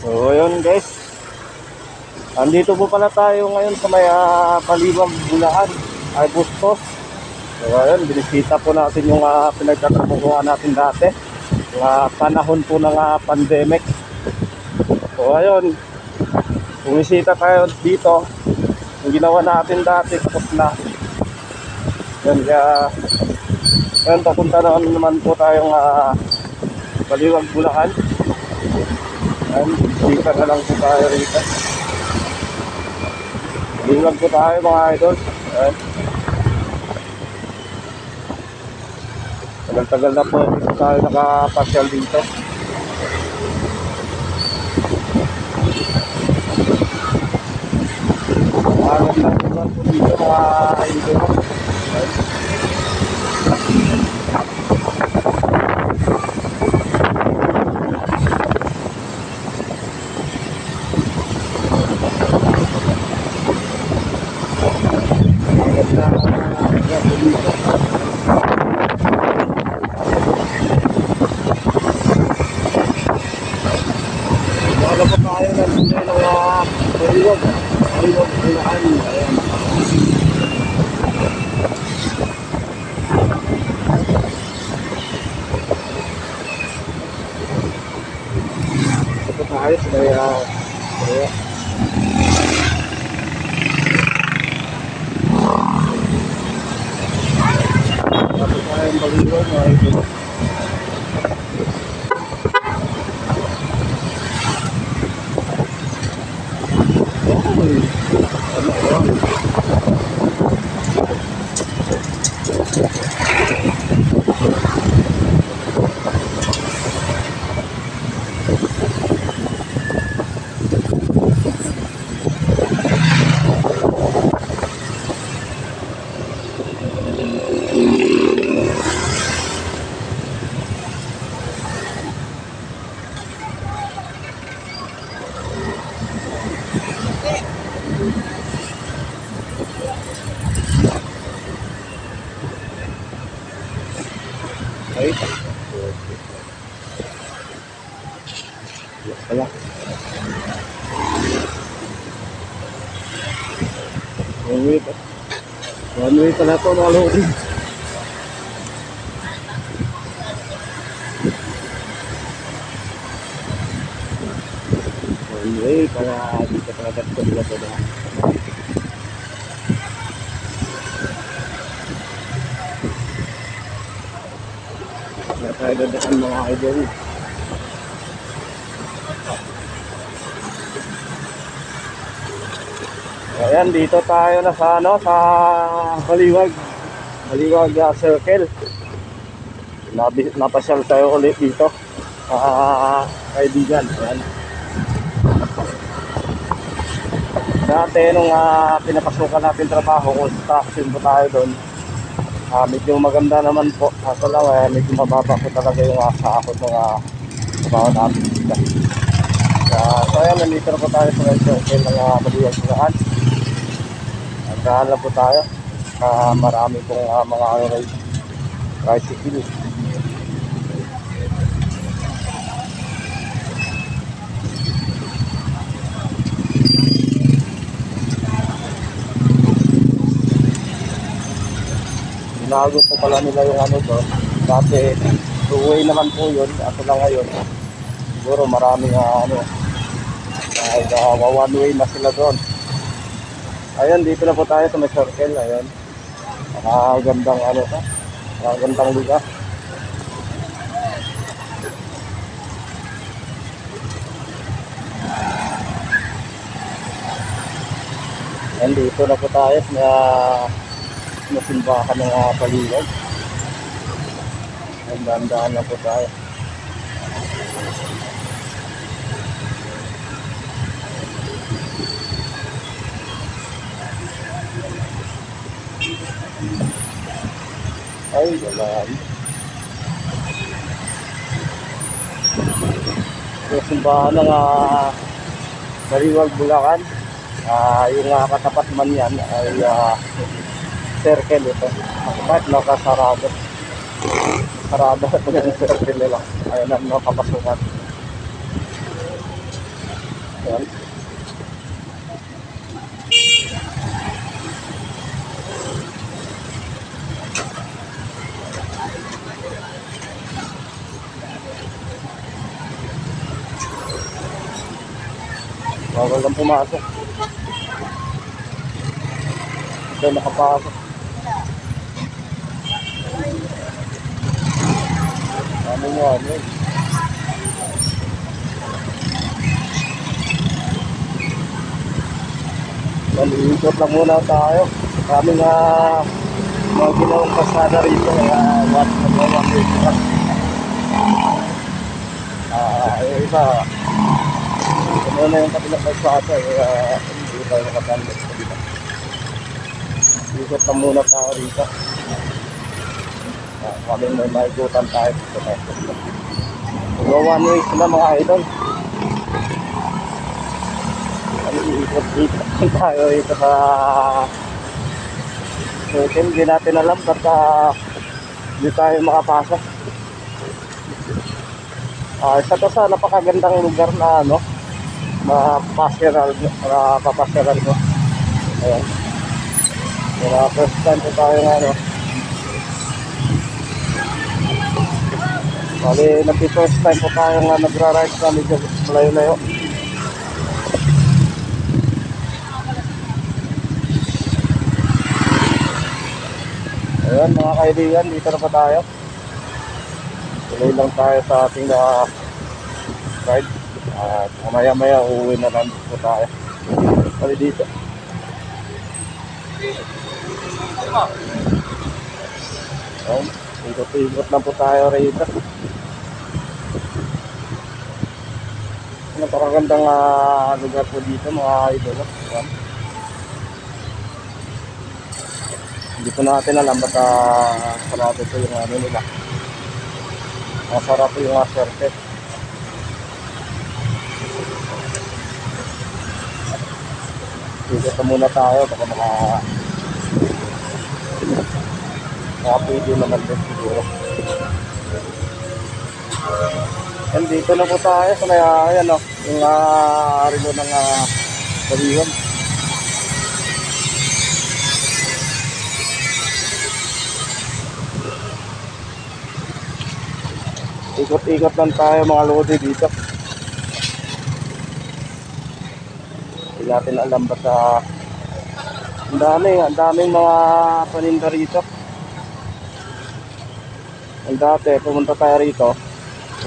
So ayun guys, andito po pala tayo ngayon sa may Baliwag, Bulacan, ay Bustos. So ayun, binisita po natin yung pinagtatrabuhan natin dati, panahon po ng pandemic. So ayun, bumisita tayo dito. Yung ginawa natin dati tapos na. Yan, kaya ayun, papunta naman po tayong Baliwag, Bulacan. Ayan, dito na lang po tayo rito. Baliwag po tayo mga idol. Ayan. Tagal-tagal na po dito tayo nakapasyal dito. Ayan lang po dito mga idol. Ayan. Wala pa tayo ng Baliwag, Bulacan. Ayan. Ito tayo sa kaya tapos tayo ang Baliwag mga idol. Ay, wala. One way pala ito mga lodi. One way para dito talaga ito dito na. Kaya tayo dadaan mga idol. Ayan, dito tayo na sa sa Baliwag Circle. Napasyal tayo ulit dito, kaibigan. Ayan. Dati nung pinapasukan natin trabaho, construction po tayo doon. Medyo maganda naman po. Kaso lang, medyo mababa po talaga yung sahod ng trabaho natin dito. So ayan, nandito na po tayo sa circle ng Baliwag, Bulacan. Nagdaan lang po tayo. Marami pong mga tricycle. Binago po pala nila yung doon. Dati two-way naman po yun. Ako lang ngayon. Siguro maraming one way na sila doon. Ayan, dito na po tayo sa may circle. Ayan. Gandang gandang lugar. Ayan, dito na po tayo sa simbahan ng Baliwag. Ayan, dahan-dahan na po tayo. Ay, wala. Yung simbahan ng Baliwag, Bulacan. Yung katapat man yan ay circle ito. Bakit nakasarado? Sarado ito yung circle nila. Ayun ang nakapasukan. Ayan. Bawal lang pumasok. Ito nakapasok. Ano nyo ano eh. Iikot lang muna tayo. Kaming mga ginawang pasada rito. What nagawa rito. Yung iba. Ano na yung kabilang pasada. Hindi tayo nakatandot sa dito. Iikot lang muna tayo rito. Kaming may maikutan tayo. One way sila mga idol. Ikot-ikot tayo dito sa hotel. Hindi natin alam ba't hindi tayo makapasok. Isa to sa napakagandang lugar na papasyaran ko. Ayan. Kaya first time po tayo bali nag-first time po tayo nagra-ride sa medyo malayo-layo. Ayan mga kaibigan, dito na pa tayo. Tuloy lang tayo sa ating ride. At maya-maya uuwi na lang po tayo. Kali dito. Ayan, ikot-ikot lang po tayo rito. Napakagandang lugar po dito mga idol. Ayan. Hindi po natin alam ba't sarado po yung nila. Masarap po yung swerte. Dito muna tayo baka pwede naman din siguro. And dito na po tayo sa may ayan yung arilo ng Baliwag. Ikot-ikot lang tayo mga lodi dito. Hindi natin alam ba ang daming mga paninda rito. Ang dati pumunta tayo rito,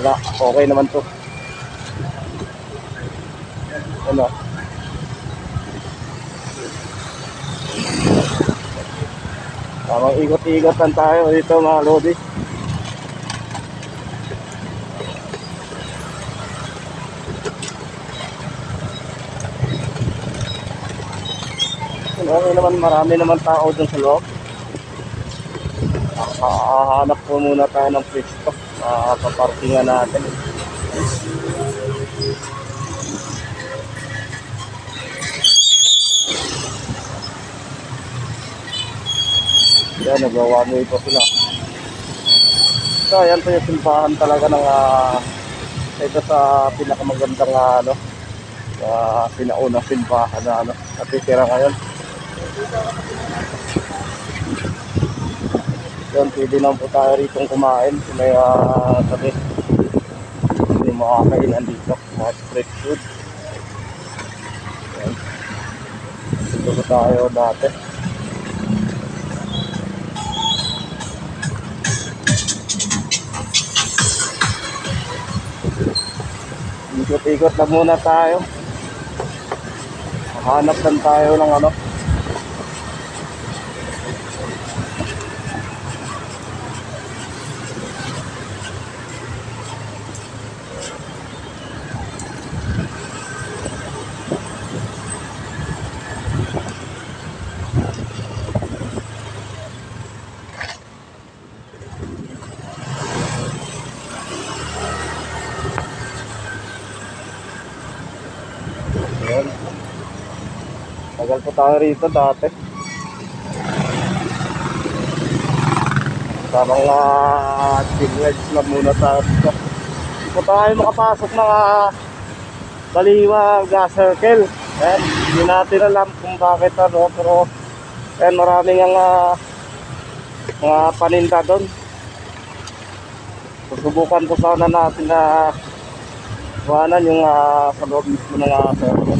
wala, okay naman to. Tamang ikot-ikot lang tayo dito mga lodi. Okay naman, marami naman tao dun sa loob. Hahanap po muna tayo ng pwesto. Paparkingan natin. Yan, nagawa mo ito sila. So, yan po yung simbahan talaga ng ito sa pinakamagandang pinaunang simbahan na natitira ngayon. Yan, pwede lang po tayo rito kumain. May sabi, hindi makakainan dito. Mga street food. Yan. Dito po tayo dati. Ikot-ikot na muna tayo. Hanap lang tayo ng tayo rito dati. Tamang tingledge na muna tayo dito. Hindi po tayo makapasok ng Baliwag Circle. Ayan, hindi natin alam kung bakit ano, pero ayan, maraming ang mga paninda doon. Susubukan ko sana natin na kuhanan yung sa loob mismo ng circle.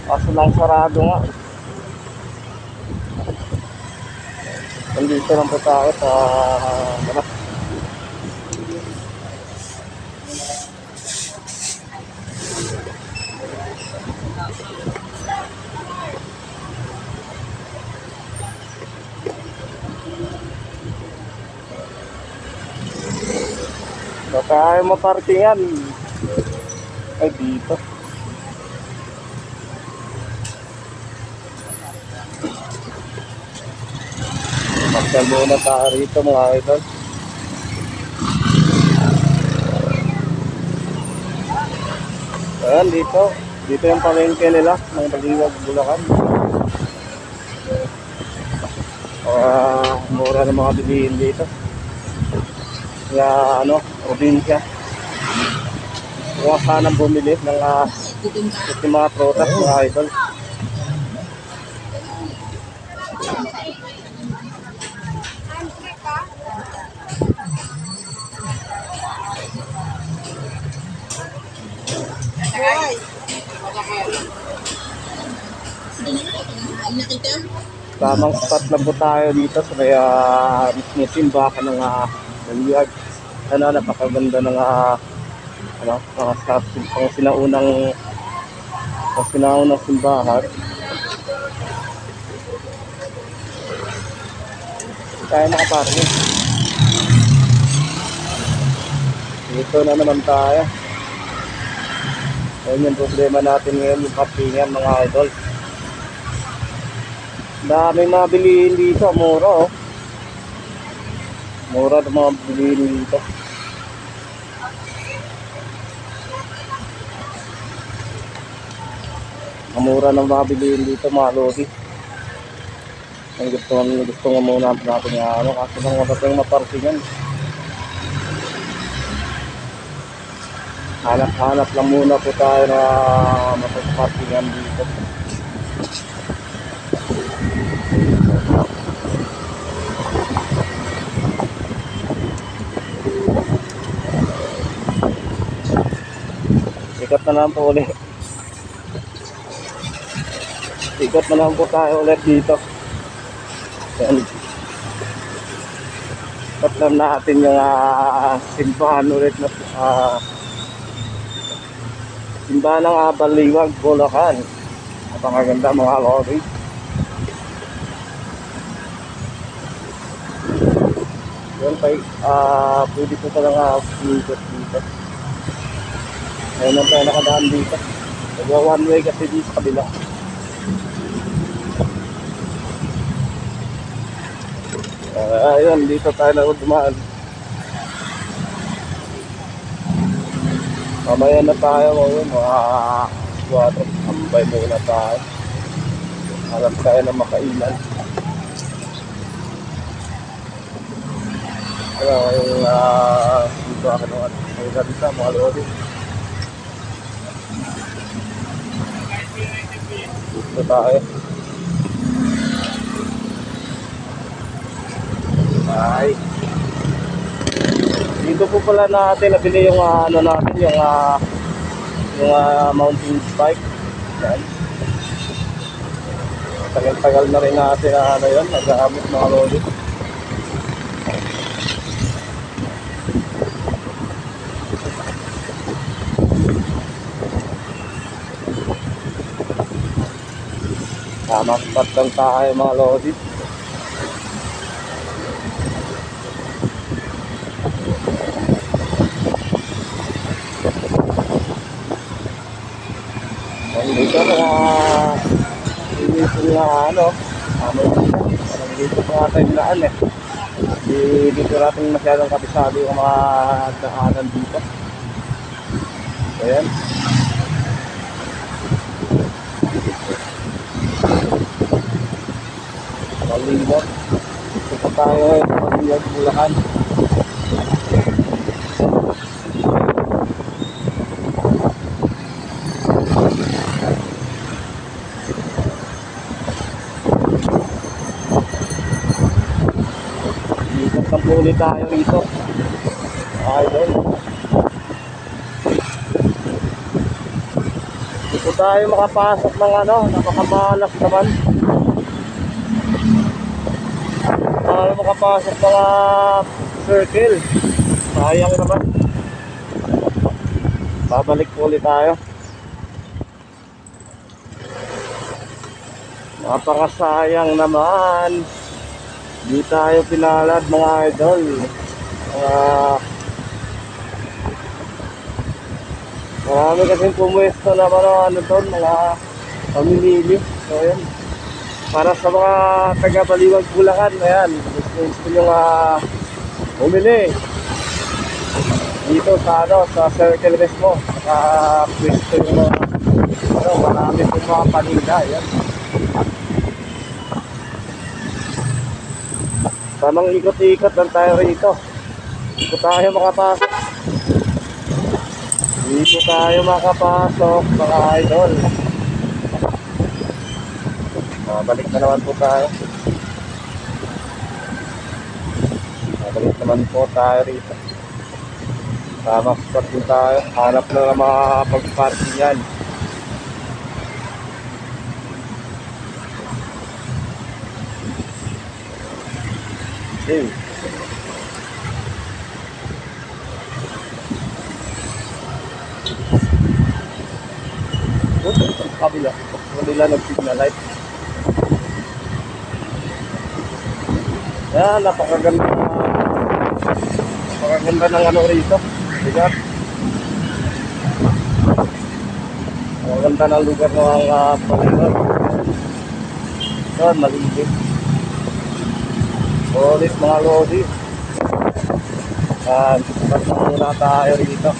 Kaso lang sarado nga. Nandito lang po tayo sa so tayo maparkingan. Ay, dito. Magkal muna tayo rito mga idol. Ayan, dito. Dito yung palengke nila ng Baliwag, Bulacan. Mura ng mga bilihin dito. Kaya ano, probinsya. Huwag sanang bumili ng mga prutas mga idol. Tamang spot lang po tayo dito sa may mismo simbahan ng Baliwag. Ano, napakaganda ng pang sinaunang simbahan. Tayo nakaparking. Dito na naman tayo. Ayun yung problema natin ngayon, yung parkingan mga idol. Dami mga bilihin dito, mura oh. Mura ng mga bilihin dito. Mura ng mga bilihin dito mga lodi. Ang gusto nga muna natin nga kasi lang wala tayong maparkingan. Hanap lang muna po tayo na mapagparkingan dito. Ikot na lang po ulit. Ikot na lang po tayo ulit dito. Ikot lang natin yung simbahan ulit na simbahan ng Baliwag, Bulacan. Napakaganda mga lodi. Yun tayo, pwede po palang ikot dito. Ayun lang tayo nakadaan dito. Nagwa one way kasi dito sa kabila. Ayun, dito tayo na dumaan. Mamaya na tayo ngayon, mga 4, tambay muna tayo. Alam tayo na makailan. Kaya yung dito ako naman may ganita mga lodi. Dito tayo. Ay. Dito po pala natin nabili yung natin yung mountain bike. Yan. Tagal-tagal na rin natin yun, nag-aamit mga lodi. Tamang spot lang tayo mga lodi. Dito dito pa tayo laan dito natin masyadong kabisado yung mga daanan dito. Ayan. Maliwag. Ito tayo ngayon sa Maliwag, Bulacan. Ikot ng puli tayo rito. Idol. Dito tayo makapasok ng ano, napakamalas naman. Tayo makapasok mga circle. Sayang naman. Babalik po ulit tayo. Napakasayang naman. Di tayo pinalad mga idol. Marami kasing pumuesto na ano doon, mga pamimili. So yun. Para sa mga taga-Baliwag, Bulacan, ayan, gusto nyo bumili dito sa ano, sa Circle mismo. Pwesto yung marami pong mga paninda, ayan. Tamang ikot-ikot lang tayo rito. Dito tayo makapasok. Dito tayo makapasok, mga idol. Balik na naman po tayo. Balik naman po tayo rito. Tama spot din tayo. Hanap na ng mga pag-parking yan. Okay. Kabila. Kabila nag-signal light. Yan, napakaganda ng ano rito. Lugar. Napakaganda ng lugar ng Baliwag. Yan, maligid. Solid mga lodi. Yan, pasang muna tayo rito.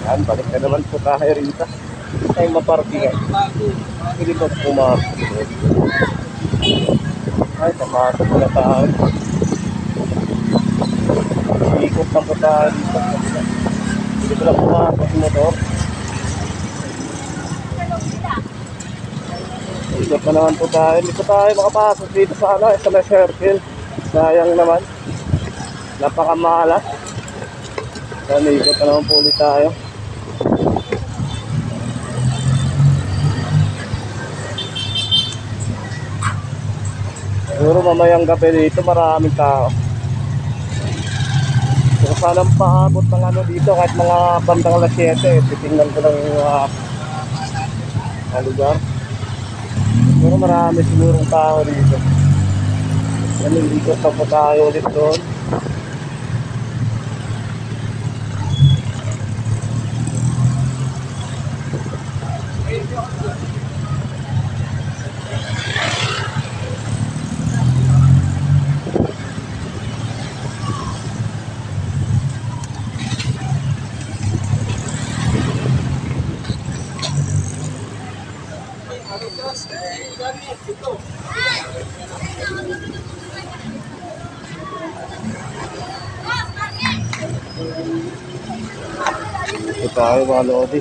Yan, balik na naman po tayo rito. Ay maparkingan. Hindi pa pumasok. Ay, papasok na tayo. Ikot lang po tayo dito. Hindi ko lang pumasok yung motor. Ikot na naman po tayo. Hindi po tayo makapasok dito sa ano, sa may circle. Sayang naman. Napakamalas. Yan, ikot na naman po ulit tayo. Siguro mamayang gabi dito maraming tao. Kung saan ang paabot ng ano dito kahit mga bandang alas 7, titingnan ko lang yung lugar. Siguro marami sigurong tao dito. Yan, ikot na po tayo ulit doon. Ito tayo mga lodi.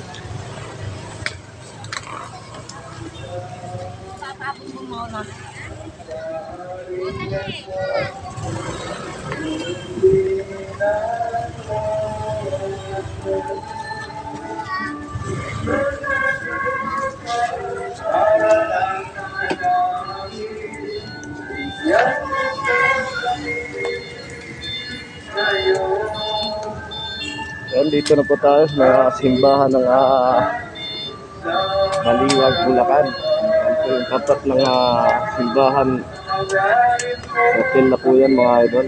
Yan, dito na po tayo sa simbahan ng Baliwag, Bulacan. Yan po yung tapat ng simbahan. Hotel na po yan mga idol.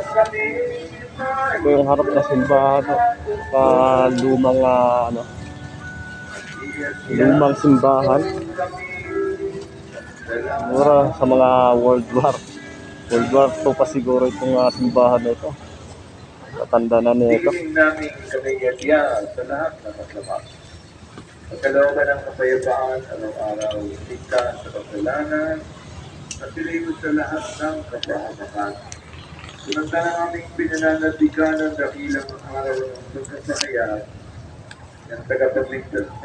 Ito yung harap na simbahan. Lumang, lumang simbahan. Siguro sa mga World War. World War II pa siguro itong simbahan na ito. Matanda na nito. Hinihiling namin kamigatiya sa lahat ng maglabas. Pagkalooban ng kapayapaan, araw-araw, ligtas sa kasalanan, at pinigod sa lahat ng kapahamakan. Samantala aming pinananatikan ng dakilang araw ng pagkasakaya ng tagapagligtas